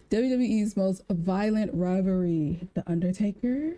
WWE's most violent rivalry, The Undertaker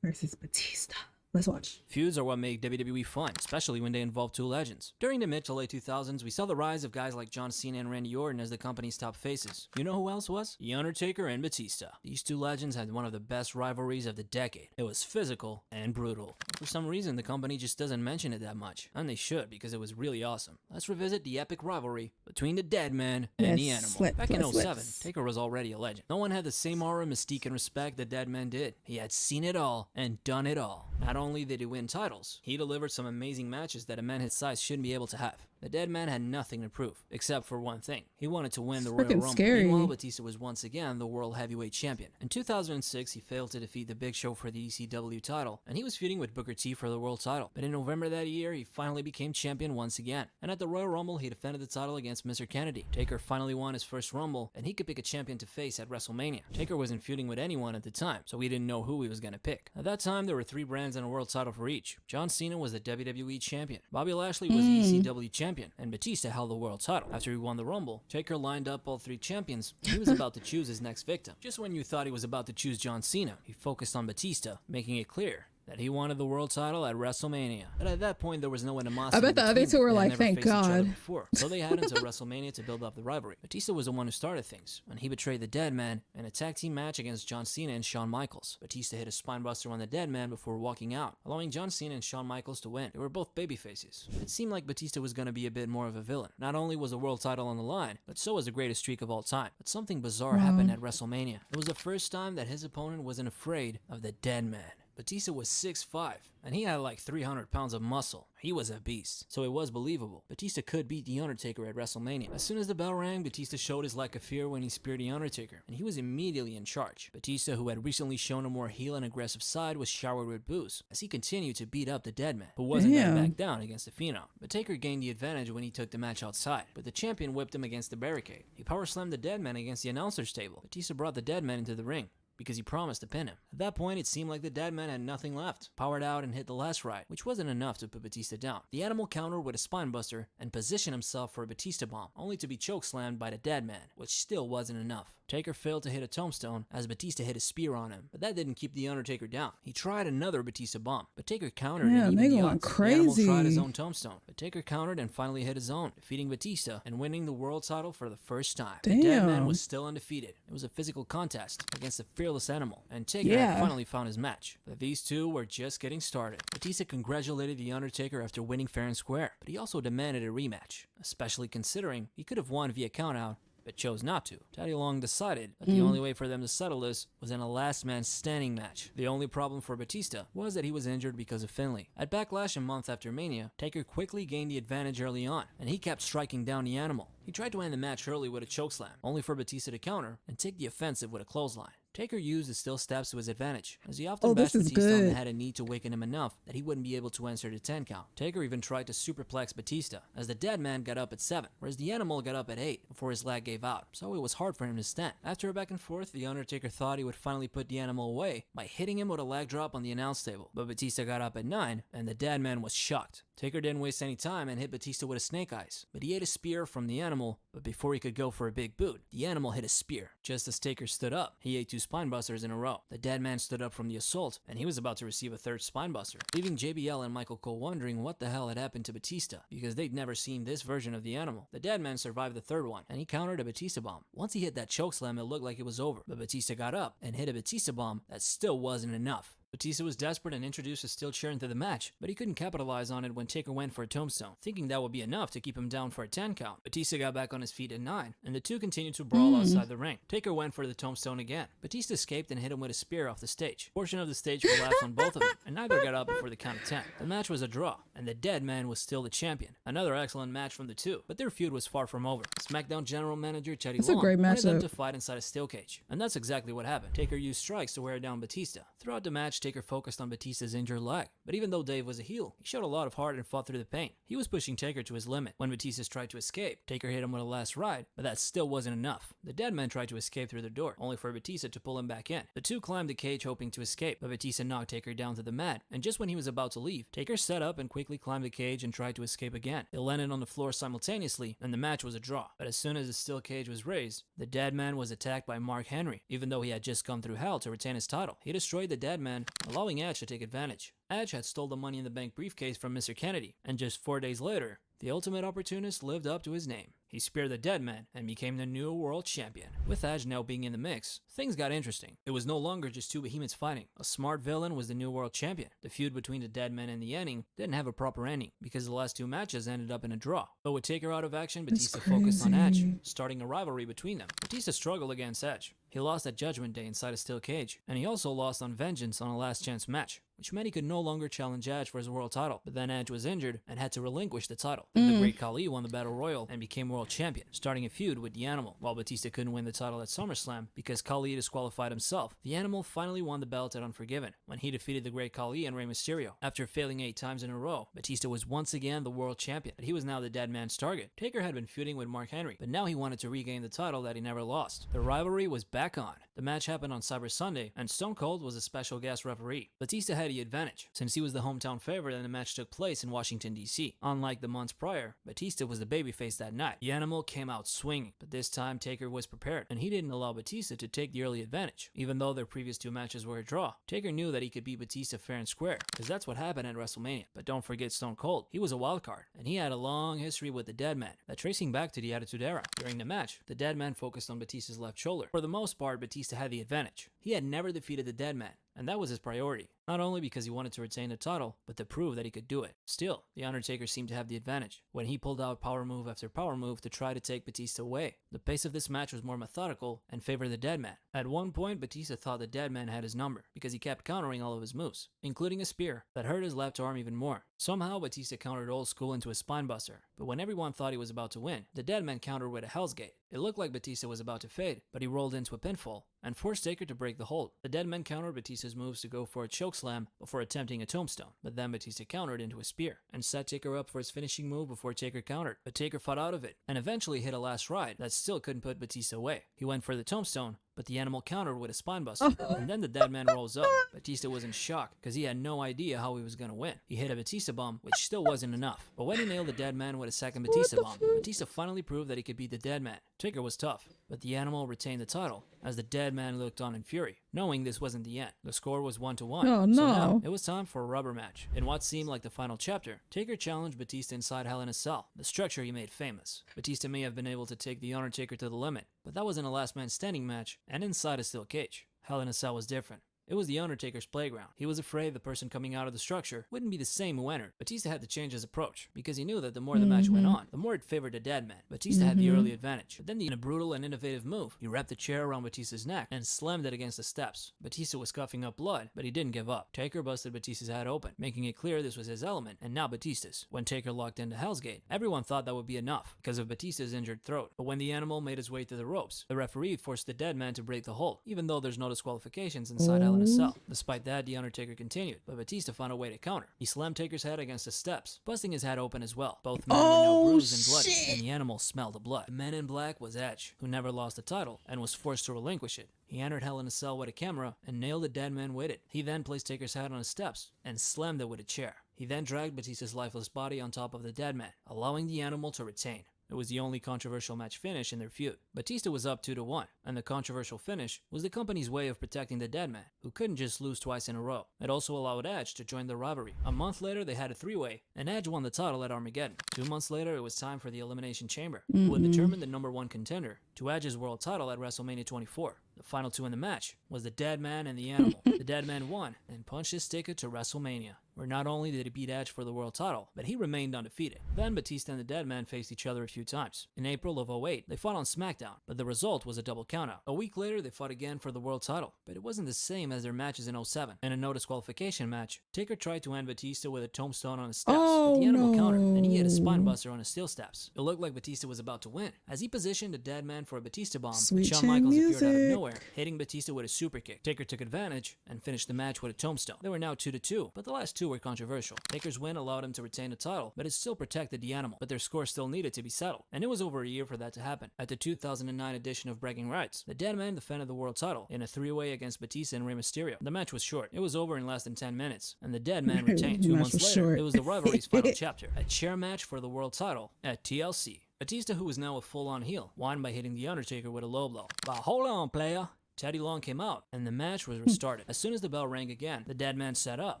versus Batista. Let's watch. Feuds are what make WWE fun, especially when they involve two legends. During the mid to late 2000s, we saw the rise of guys like John Cena and Randy Orton as the company's top faces. You know who else was? The Undertaker and Batista. These two legends had one of the best rivalries of the decade. It was physical and brutal. For some reason, the company just doesn't mention it that much, and they should because it was really awesome. Let's revisit the epic rivalry between the Dead Man and the Animal. Back in 07, Taker was already a legend. No one had the same aura, mystique, and respect the Dead Man did. He had seen it all and done it all. Not only did he win titles, he delivered some amazing matches that a man his size shouldn't be able to have. The Dead Man had nothing to prove, except for one thing. He wanted to win the Royal Rumble. Scary. Meanwhile, Batista was once again the World Heavyweight Champion. In 2006, he failed to defeat the Big Show for the ECW title, and he was feuding with Booker T for the World title. But in November that year, he finally became champion once again. And at the Royal Rumble, he defended the title against Mr. Kennedy. Taker finally won his first Rumble, and he could pick a champion to face at WrestleMania. Taker wasn't feuding with anyone at the time, so he didn't know who he was going to pick. At that time, there were 3 brands and a World title for each. John Cena was the WWE Champion, Bobby Lashley was the ECW Champion, and Batista held the World title. After he won the Rumble, Taker lined up all 3 champions, and he was about to choose his next victim. Just when you thought he was about to choose John Cena, he focused on Batista, making it clear that he wanted the World title at WrestleMania. But at that point, there was no animosity. I bet the other 2 were like, thank God. So they had until WrestleMania to build up the rivalry. Batista was the one who started things, and he betrayed the Dead Man in a tag team match against John Cena and Shawn Michaels. Batista hit a spinebuster on the Dead Man before walking out, allowing John Cena and Shawn Michaels to win. They were both babyfaces. It seemed like Batista was going to be a bit more of a villain. Not only was the World title on the line, but so was the greatest streak of all time. But something bizarre happened at WrestleMania. It was the first time that his opponent wasn't afraid of the Dead Man. Batista was 6'5", and he had like 300 pounds of muscle. He was a beast, so it was believable. Batista could beat The Undertaker at WrestleMania. As soon as the bell rang, Batista showed his lack of fear when he speared The Undertaker, and he was immediately in charge. Batista, who had recently shown a more heel and aggressive side, was showered with boos, as he continued to beat up the Dead Man, who wasn't going to back down against the Phenom. But Taker gained the advantage when he took the match outside, but the champion whipped him against the barricade. He power slammed the Dead Man against the announcer's table. Batista brought the Dead Man into the ring, because he promised to pin him. At that point, it seemed like the Dead Man had nothing left. Powered out and hit the last ride, which wasn't enough to put Batista down. The Animal countered with a spinebuster and positioned himself for a Batista bomb, only to be chokeslammed by the Dead Man, which still wasn't enough. Taker failed to hit a tombstone as Batista hit a spear on him, but that didn't keep the Undertaker down. He tried another Batista bomb, but Taker countered and even the odds. The Animal tried his own tombstone, but Taker countered and finally hit his own, defeating Batista and winning the World title for the first time. The Dead Man was still undefeated. It was a physical contest against a fearless Animal, and Taker had finally found his match. But these two were just getting started. Batista congratulated The Undertaker after winning fair and square, but he also demanded a rematch, especially considering he could have won via countout, but chose not to. Teddy Long decided that the only way for them to settle this was in a last man standing match. The only problem for Batista was that he was injured because of Finlay. At Backlash a month after Mania, Taker quickly gained the advantage early on, and he kept striking down the Animal. He tried to end the match early with a chokeslam, only for Batista to counter and take the offensive with a clothesline. Taker used the steel steps to his advantage, as he often bashed Batista on the head and knee to waken him enough that he wouldn't be able to answer the 10 count. Taker even tried to superplex Batista, as the Dead Man got up at 7, whereas the Animal got up at 8 before his leg gave out, so it was hard for him to stand. After a back and forth, the Undertaker thought he would finally put the Animal away by hitting him with a leg drop on the announce table, but Batista got up at 9, and the Dead Man was shocked. Taker didn't waste any time and hit Batista with a snake eyes, but he ate a spear from the Animal, but before he could go for a big boot, the Animal hit a spear. Just as Taker stood up, he ate 2 spinebusters in a row. The Dead Man stood up from the assault, and he was about to receive a 3rd spinebuster, leaving JBL and Michael Cole wondering what the hell had happened to Batista, because they'd never seen this version of the Animal. The Dead Man survived the 3rd one, and he countered a Batista bomb. Once he hit that chokeslam, it looked like it was over, but Batista got up and hit a Batista bomb that still wasn't enough. Batista was desperate and introduced a steel chair into the match, but he couldn't capitalize on it when Taker went for a tombstone, thinking that would be enough to keep him down for a 10 count. Batista got back on his feet at 9, and the two continued to brawl outside the ring. Taker went for the tombstone again. Batista escaped and hit him with a spear off the stage. A portion of the stage collapsed on both of them, and neither got up before the count of 10. The match was a draw, and the Dead Man was still the champion. Another excellent match from the two, but their feud was far from over. SmackDown general manager Teddy Long wanted them to fight inside a steel cage, and that's exactly what happened. Taker used strikes to wear down Batista. Throughout the match, match, Taker focused on Batista's injured leg. But even though Dave was a heel, he showed a lot of heart and fought through the pain. He was pushing Taker to his limit. When Batista tried to escape, Taker hit him with a last ride, but that still wasn't enough. The Deadman tried to escape through the door, only for Batista to pull him back in. The two climbed the cage hoping to escape, but Batista knocked Taker down to the mat, and just when he was about to leave, Taker set up and quickly climbed the cage and tried to escape again. They landed on the floor simultaneously, and the match was a draw. But as soon as the steel cage was raised, the Deadman was attacked by Mark Henry. Even though he had just come through hell to retain his title, he destroyed the Deadman, allowing Edge to take advantage. Edge had stole the Money in the Bank briefcase from Mr. Kennedy, and just 4 days later, the Ultimate Opportunist lived up to his name. He speared the Deadman and became the new world champion. With Edge now being in the mix, things got interesting. It was no longer just two behemoths fighting. A smart villain was the new world champion. The feud between the Deadman and the Ending didn't have a proper ending because the last two matches ended up in a draw. But with Taker out of action, Batista focused on Edge, starting a rivalry between them. Batista struggled against Edge. He lost at Judgment Day inside a steel cage, and he also lost on Vengeance on a last chance match, which meant he could no longer challenge Edge for his world title. But then Edge was injured and had to relinquish the title. The Great Khali won the Battle Royal and became world champion, starting a feud with the Animal. While Batista couldn't win the title at SummerSlam because Khali disqualified himself, the Animal finally won the belt at Unforgiven when he defeated the Great Khali and Rey Mysterio. After failing 8 times in a row, Batista was once again the world champion, but he was now the Deadman's target. Taker had been feuding with Mark Henry, but now he wanted to regain the title that he never lost. The rivalry was back on. The match happened on Cyber Sunday, and Stone Cold was a special guest referee. Batista had the advantage, since he was the hometown favorite and the match took place in Washington, D.C. Unlike the months prior, Batista was the babyface that night. The Animal came out swinging, but this time Taker was prepared, and he didn't allow Batista to take the early advantage. Even though their previous 2 matches were a draw, Taker knew that he could beat Batista fair and square, because that's what happened at WrestleMania. But don't forget Stone Cold. He was a wild card, and he had a long history with the Deadman, that tracing back to the Attitude Era. During the match, the Deadman focused on Batista's left shoulder. For the most part, Batista had the advantage. He had never defeated the Deadman, and that was his priority. Not only because he wanted to retain the title, but to prove that he could do it. Still, The Undertaker seemed to have the advantage when he pulled out power move after power move to try to take Batista away. The pace of this match was more methodical and favored the Deadman. At one point, Batista thought the Deadman had his number because he kept countering all of his moves, including a spear that hurt his left arm even more. Somehow, Batista countered old school into a spinebuster, but when everyone thought he was about to win, the Deadman countered with a Hell's Gate. It looked like Batista was about to fade, but he rolled into a pinfall and forced Taker to break the hold. The Deadman countered Batista's moves to go for a chokeslam before attempting a tombstone, but then Batista countered into a spear and set Taker up for his finishing move before Taker countered. But Taker fought out of it and eventually hit a last ride that still couldn't put Batista away. He went for the tombstone, but the Animal countered with a spinebuster, and then the Deadman rolls up. Batista was in shock because he had no idea how he was going to win. He hit a Batista bomb, which still wasn't enough, but when he nailed the Deadman with a second Batista bomb, Batista finally proved that he could beat the Deadman. Taker was tough, but the Animal retained the title as the Deadman looked on in fury, knowing this wasn't the end. The score was 1-1. Oh, no. So now, it was time for a rubber match. In what seemed like the final chapter, Taker challenged Batista inside Hell in a Cell, the structure he made famous. Batista may have been able to take the Undertaker to the limit, but that wasn't a last man standing match and inside a steel cage. Hell in a Cell was different. It was the Undertaker's playground. He was afraid the person coming out of the structure wouldn't be the same who entered. Batista had to change his approach because he knew that the more the match went on, the more it favored the Deadman. Batista had the early advantage. But then in a brutal and innovative move, he wrapped the chair around Batista's neck and slammed it against the steps. Batista was coughing up blood, but he didn't give up. Taker busted Batista's head open, making it clear this was his element and not Batista's. When Taker locked into Hell's Gate, everyone thought that would be enough because of Batista's injured throat. But when the Animal made his way to the ropes, the referee forced the Deadman to break the hold, even though there's no disqualifications inside Hell in a Cell. Despite that, the Undertaker continued, but Batista found a way to counter. He slammed Taker's head against the steps, busting his head open as well. Both men were now bruised and bloody, and the Animal smelled the blood. The Man in Black was Edge, who never lost the title and was forced to relinquish it. He entered Hell in a Cell with a camera and nailed the Deadman with it. He then placed Taker's head on the steps and slammed it with a chair. He then dragged Batista's lifeless body on top of the Deadman, allowing the Animal to retain. It was the only controversial match finish in their feud. Batista was up 2-1, and the controversial finish was the company's way of protecting the Deadman, who couldn't just lose twice in a row. It also allowed Edge to join the rivalry. A month later, they had a 3-way, and Edge won the title at Armageddon. 2 months later, it was time for the Elimination Chamber, who would determine the #1 contender to Edge's world title at WrestleMania 24. The final 2 in the match was the Deadman and the Animal. The Deadman won and punched his ticket to WrestleMania, where not only did he beat Edge for the world title, but he remained undefeated. Then Batista and the Deadman faced each other a few times. In April of 2008, they fought on SmackDown, but the result was a double countout. A week later, they fought again for the world title, but it wasn't the same as their matches in 2007. In a no disqualification match, Taker tried to end Batista with a tombstone on his steps, but the Animal countered, and he hit a spinebuster on his steel steps. It looked like Batista was about to win, as he positioned the Deadman for a Batista bomb, but Shawn Michaels appeared out of nowhere nowhere, hitting Batista with a super kick. Taker took advantage and finished the match with a tombstone. They were now 2-2, but the last two were controversial. Taker's win allowed him to retain the title, but it still protected the animal. But their score still needed to be settled, and it was over a year for that to happen. At the 2009 edition of Bragging Rights, the Dead Man defended the world title in a three-way against Batista and Rey Mysterio. The match was short. It was over in less than 10 minutes, and the Dead Man retained. 2 months later, short. it was the Rivalry's final chapter, a chair match for the world title at TLC. Batista, who was now a full-on heel, won by hitting The Undertaker with a low blow. But hold on, player. Teddy Long came out, and the match was restarted. As soon as the bell rang again, the Dead Man sat up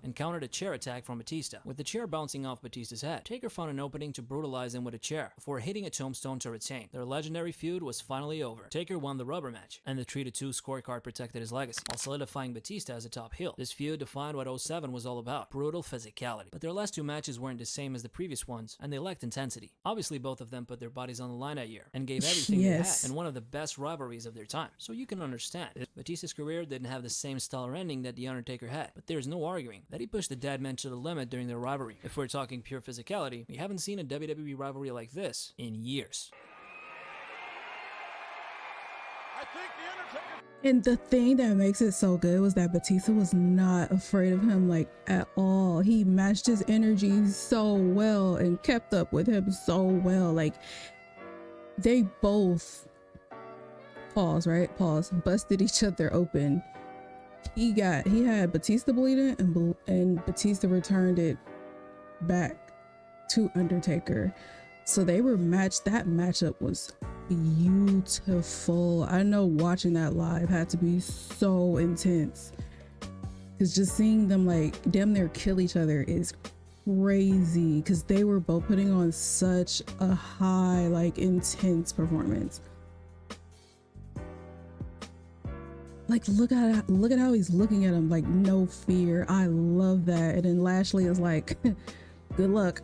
and countered a chair attack from Batista, with the chair bouncing off Batista's head. Taker found an opening to brutalize him with a chair, before hitting a tombstone to retain. Their legendary feud was finally over. Taker won the rubber match, and the 3-2 scorecard protected his legacy, while solidifying Batista as a top heel. This feud defined what 07 was all about, brutal physicality. But their last two matches weren't the same as the previous ones, and they lacked intensity. Obviously, both of them put their bodies on the line that year, and gave everything they had, in one of the best rivalries of their time. So you can understand. Batista's career didn't have the same stellar ending that The Undertaker had, but there's no arguing that he pushed the Dead Man to the limit during their rivalry. If we're talking pure physicality, we haven't seen a WWE rivalry like this in years. And the thing that makes it so good was that Batista was not afraid of him, like, at all. He matched his energy so well and kept up with him so well. Like, they both busted each other open. He had Batista bleeding, and Batista returned it back to Undertaker. So they were matched. That matchup was beautiful. I know watching that live had to be so intense, because just seeing them like damn near kill each other is crazy, because they were both putting on such a high, like, intense performance. Like, look at how he's looking at him, like, no fear. I love that. And then Lashley is like, good luck.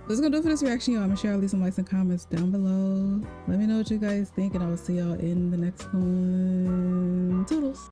That's gonna do it for this reaction, y'all. I'm sure I'll leave some likes and comments down below. Let me know what you guys think, and I will see y'all in the next one. Toodles.